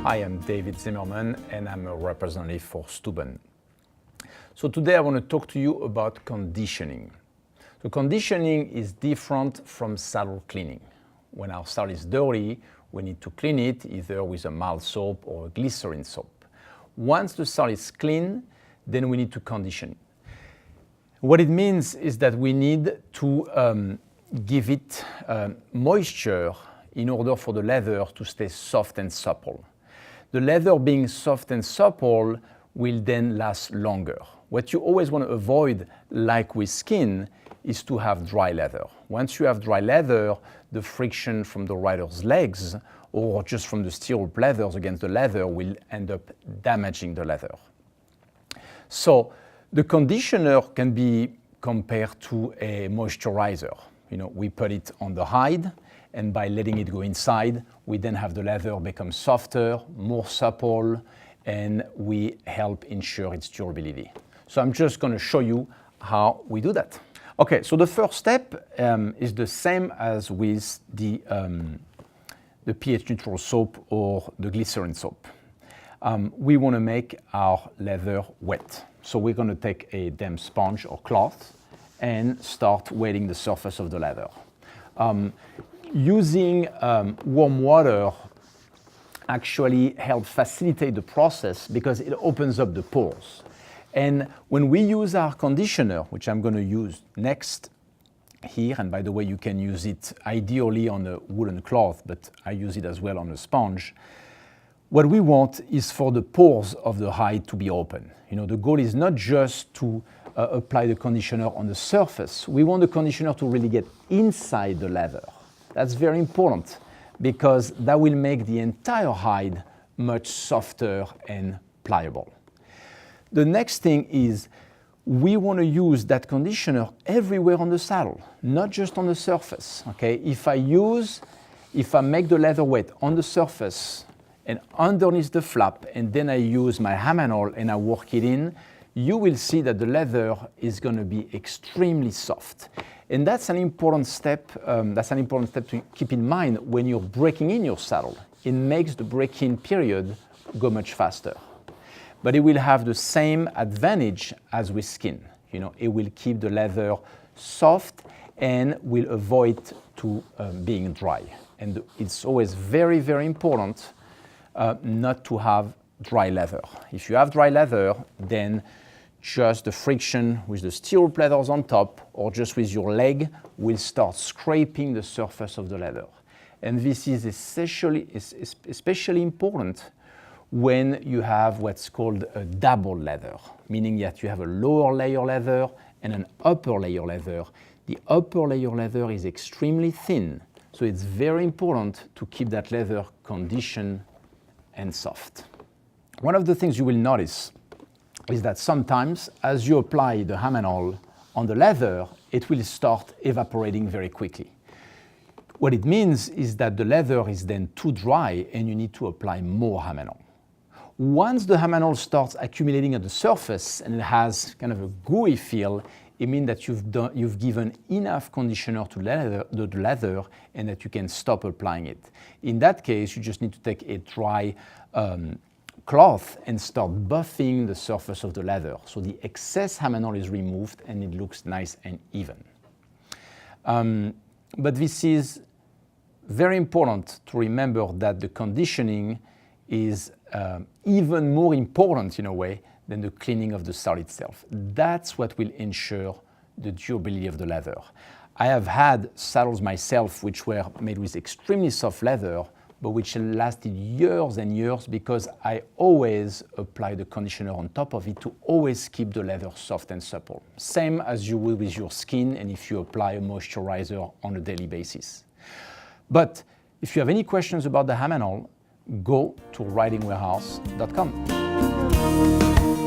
Hi, I'm David Zimmerman and I'm a representative for Stübben. So today I want to talk to you about conditioning. So conditioning is different from saddle cleaning. When our saddle is dirty, we need to clean it either with a mild soap or a glycerin soap. Once the saddle is clean, then we need to condition it. What it means is that we need to give it moisture in order for the leather to stay soft and supple. The leather being soft and supple will then last longer. What you always want to avoid, like with skin, is to have dry leather. Once you have dry leather, the friction from the rider's legs or just from the stirrup leathers against the leather will end up damaging the leather. So the conditioner can be compared to a moisturizer. We put it on the hide, and by letting it go inside, we then have the leather become softer, more supple, and we help ensure its durability. So I'm just going to show you how we do that. Okay, so the first step is the same as with the pH neutral soap or the glycerin soap. We want to make our leather wet. So we're going to take a damp sponge or cloth and start wetting the surface of the leather. Using warm water actually helps facilitate the process because it opens up the pores. And when we use our conditioner, which I'm going to use next here, and by the way, you can use it ideally on a woolen cloth, but I use it as well on a sponge. What we want is for the pores of the hide to be open. The goal is not just to apply the conditioner on the surface. We want the conditioner to really get inside the leather. That's very important because that will make the entire hide much softer and pliable. The next thing is we want to use that conditioner everywhere on the saddle, not just on the surface. Okay? If I make the leather wet on the surface and underneath the flap, and then I use my Hamanol and I work it in, you will see that the leather is going to be extremely soft. And that's an important step. To keep in mind when you're breaking in your saddle. It makes the break-in period go much faster. But it will have the same advantage as with skin. It will keep the leather soft and will avoid to being dry. And it's always very, very important not to have dry leather. If you have dry leather, then just the friction with the stirrup leathers on top or just with your leg will start scraping the surface of the leather. And this is especially important when you have what's called a double leather, meaning that you have a lower layer leather and an upper layer leather. The upper layer leather is extremely thin, so it's very important to keep that leather conditioned and soft. One of the things you will notice is that sometimes as you apply the Hamanol on the leather, it will start evaporating very quickly. What it means is that the leather is then too dry and you need to apply more Hamanol. Once the Hamanol starts accumulating at the surface and it has kind of a gooey feel, it means that you've given enough conditioner to the leather and that you can stop applying it. In that case, you just need to take a dry cloth and start buffing the surface of the leather. So the excess Hamanol is removed and it looks nice and even. But this is very important to remember that the conditioning is even more important in a way than the cleaning of the saddle itself. That's what will ensure the durability of the leather. I have had saddles myself which were made with extremely soft leather, but which lasted years and years because I always apply the conditioner on top of it to always keep the leather soft and supple. Same as you would with your skin and if you apply a moisturizer on a daily basis. But if you have any questions about the Hamanol, go to ridingwarehouse.com.